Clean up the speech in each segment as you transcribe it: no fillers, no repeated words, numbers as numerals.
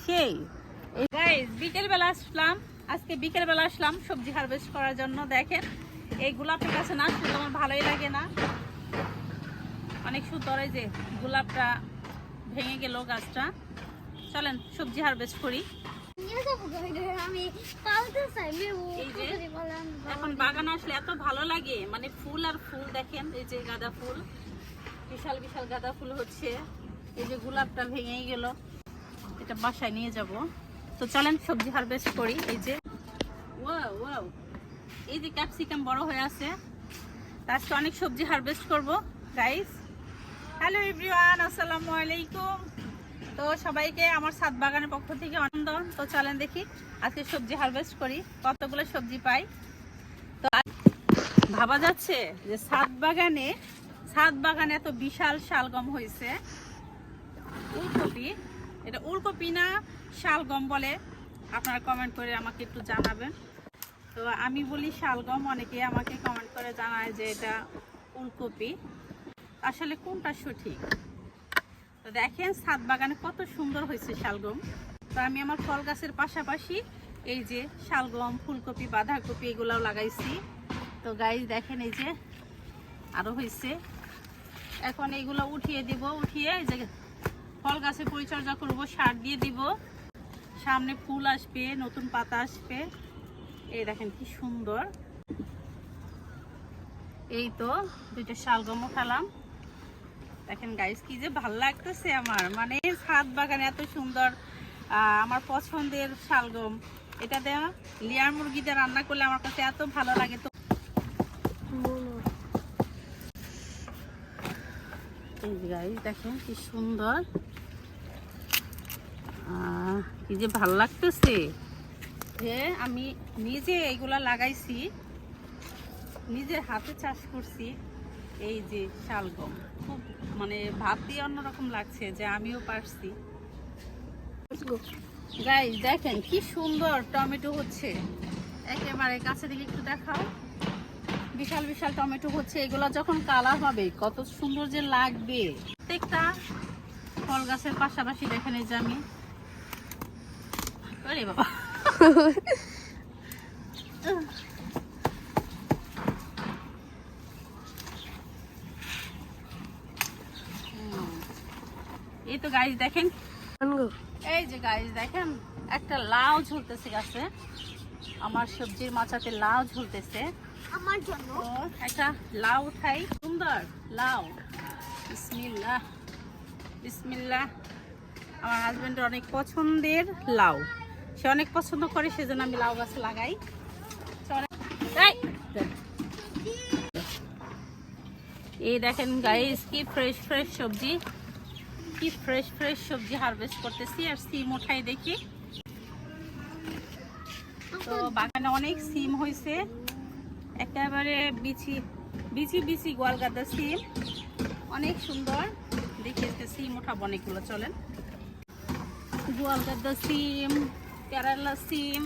সেই গাইস বিকেলবেলা আসলাম, আজকে বিকেলবেলা আসলাম সবজি হারভেস্ট করার জন্য। দেখেন এই গোলাপের কাছে না আসলে আমার ভালোই লাগে না, অনেক সুন্দর। এই যে গোলাপটা ভেঙে গেল গাছটা। চলেন সবজি হারভেস্ট করি। এখন বাগান আসলে এত ভালো লাগে, মানে ফুল আর ফুল। দেখেন এই যে গাঁদা ফুল, বিশাল বিশাল গাঁদা ফুল হচ্ছে। এই যে গোলাপটা ভেঙেই গেল, এটা বাসায় নিয়ে যাব। তো চলেন সবজি হারভেস্ট করি। এই যে ওয়াও ওয়াও, এই যে ক্যাপসিকাম বড় হয়ে আছে। আজকে অনেক সবজি হারভেস্ট করব গাইস। হ্যালো এভরিওয়ান, আসসালামু আলাইকুম। তো সবাইকে আমার ছাদ বাগানের পক্ষ থেকে অভিনন্দন। তো চলেন দেখি আজকে সবজি হারভেস্ট করি, কতগুলো সবজি পাই। তো ভাবা যাচ্ছে যে ছাদ বাগানে এত বিশাল শালগম হয়েছে। উলকপি, এটা উলকপি না শালগম বলে, আপনারা কমেন্ট করে আমাকে একটু জানাবেন। তো আমি বলি শালগম, অনেকে আমাকে কমেন্ট করে জানায় যে এটা উলকপি। আসলে কোনটা সঠিক? তো দেখেন ছাদ বাগানে কত সুন্দর হয়েছে শালগম। তো আমি আমার ফল গাছের পাশাপাশি এই যে শালগম, ফুলকপি, বাঁধাকপি এগুলাও লাগাইছি। তো গাইস দেখেন এই যে আরো হয়েছে। এখন এইগুলো উঠিয়ে দিব, উঠিয়ে এই যে ফল গাছে পরিচর্যা করব, সার দিয়ে দিব। সামনে ফুল আসবে, নতুন পাতা আসবে। এই দেখেন কি সুন্দর। এই তো দুইটা শালগমও খেলাম। দেখেন গাইস কি যে ভালো লাগতেছে আমার, মানে ছাদ বাগানে এত সুন্দর। আমার পছন্দের শালগম, এটা দেওয়া লেয়ার মুরগিটা রান্না করলে আমার কাছে এত ভালো লাগে। তো এই গাইস দেখেন কি সুন্দর, কি যে ভালো লাগতেছে যে আমি নিজে এগুলা লাগাইছি, নিজের হাতে চাষ করছি। এই যে শালগম খুব মানে ভাব দিয়ে অন্যরকম লাগছে যে আমিও পারছি। গাইস দেখেন কি সুন্দর টমেটো হচ্ছে, একেবারে কাছে দিকে একটু দেখাও। বিশাল বিশাল টমেটো হচ্ছে। এগুলো যখন কালার হবে কত সুন্দর যে লাগবে। প্রত্যেকটা ফল গাছের পাশাপাশি দেখেন এই যে আমি, আরে বাবা এই তো গাইস দেখেন, এই যে গাইস দেখেন একটা লাউ ঝুলতেছে গাছে। আমার সবজির মাচাতে লাউ ঝুলতেছে আমার জন্য। একটা লাউ উঠাই, সুন্দর লাউ। বিসমিল্লাহ বিসমিল্লাহ। আমার হাজবেন্ডের অনেক পছন্দের লাউ, সে অনেক পছন্দ করে, সেজন্য আমি লাউ গাছ লাগাই। এই দেখেন গাইস কি ফ্রেশ ফ্রেশ সবজি, কি ফ্রেশ ফ্রেশ সবজি হারভেস্ট করতেছি। আর সিম উঠাই দেখি। তো বাগানে অনেক সিম হয়েছে, একেবারে বিচি বিচি বিচি গোয়ালগাদা সিম, অনেক সুন্দর। দেখি সিম উঠাবো অনেকগুলো। চলেন, গোয়ালগাদা সিম, কেরালা সিম।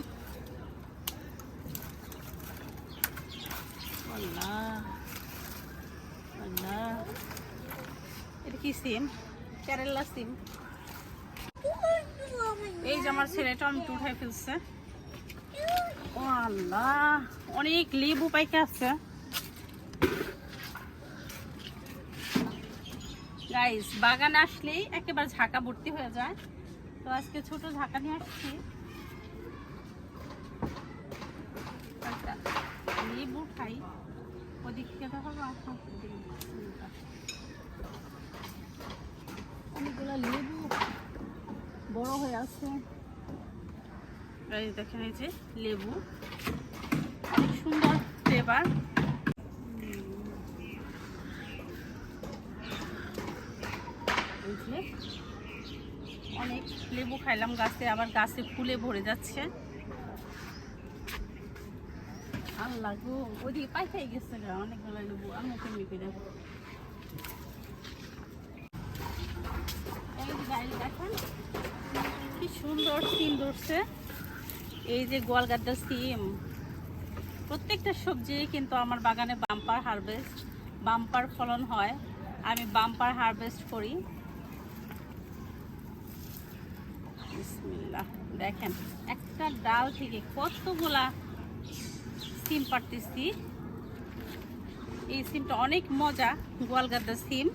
এটা কি সিম? কেরালা সিম। এই যে আমার ছেলে টমেটো উঠাই ফেলছে। ও আল্লাহ, অনেক লেবু পাইকে আছে গাইস। বাগান আসলেই একেবারে ঝাঁকা ভর্তি হয়ে যায়। তো আজকে ছোট ঝাঁকা নিয়ে আসছি। লেবু খাই, ওদিক থেকে দেখো অনেকগুলো লেবু বড় হয়ে আছে। দেখেন এই যে লেবু, অনেক সুন্দর ফ্লেভার। অনেক লেবু খাইলাম গাছে, আবার গাছে ফুলে ভরে যাচ্ছে। আল্লাহ গো, ওইদিকে পাইকাই গেছে গা অনেকগুলো লেবু। আমি কেমনি করে দেখেন কি সুন্দর সিম ধরছে। এই যে গোয়ালগাদা সিম। প্রত্যেকটা সবজি কিন্তু আমার বাগানে বাম্পার হারভেস্ট, বাম্পার ফলন হয়। আমি বাম্পার হারভেস্ট করি। বিসমিল্লাহ। দেখেন একটা ডাল থেকে কতগুলা সিম পাড়তেছি। এই সিমটা অনেক মজা, গোয়ালগাদ্দা সিম।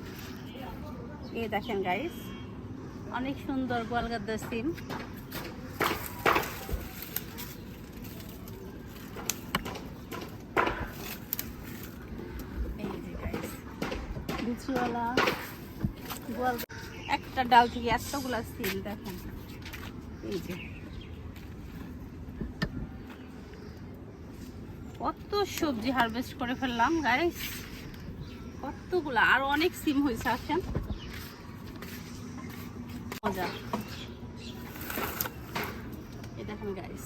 এই দেখেন গাইস, অনেক সুন্দর গোয়ালগাদ্দা সিম। এই যে গাইস, বিচিওয়ালা গোয়াল, একটা ডাল থেকে এতগুলা সিম দেখেন। এই যে কত সবজি হারভেস্ট করে ফেললাম গাইস, কতগুলা, আর অনেক সিম হয়েছে। আসেন, মজা। এই দেখেন গাইস,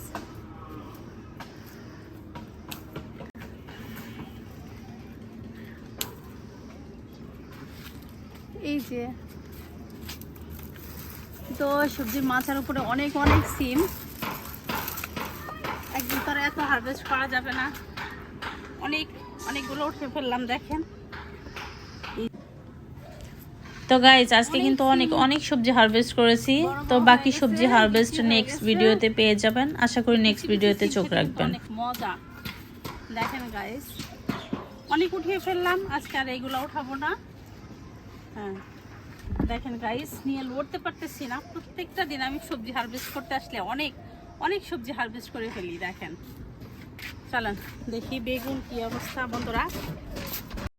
এই যে তো সবজির মাথার উপরে অনেক অনেক সিম। একদিন তারা এত হারভেস্ট করা যাবে না, অনেকগুলো উঠে ফেললাম দেখেন। তো গাইজ আজকে কিন্তু অনেক সবজি হারভেস্ট করেছি। তো বাকি সবজি হারভেস্ট নেক্সট ভিডিওতে পেয়ে যাবেন। আশা করি নেক্সট ভিডিওতে চোখ রাখবেন। অনেক মজা দেখেন গাইজ, অনেক উঠিয়ে ফেললাম, আজকে আর এইগুলো উঠাবো না। হ্যাঁ দেখেন গাইজ, নিয়ে লড়তে পারতেছি না। প্রত্যেকটা দিন আমি সবজি হারভেস্ট করতে আসলে অনেক সবজি হারভেস্ট করে ফেলি। দেখেন, চলেন দেখি বেগুন কি অবস্থা বন্ধুরা।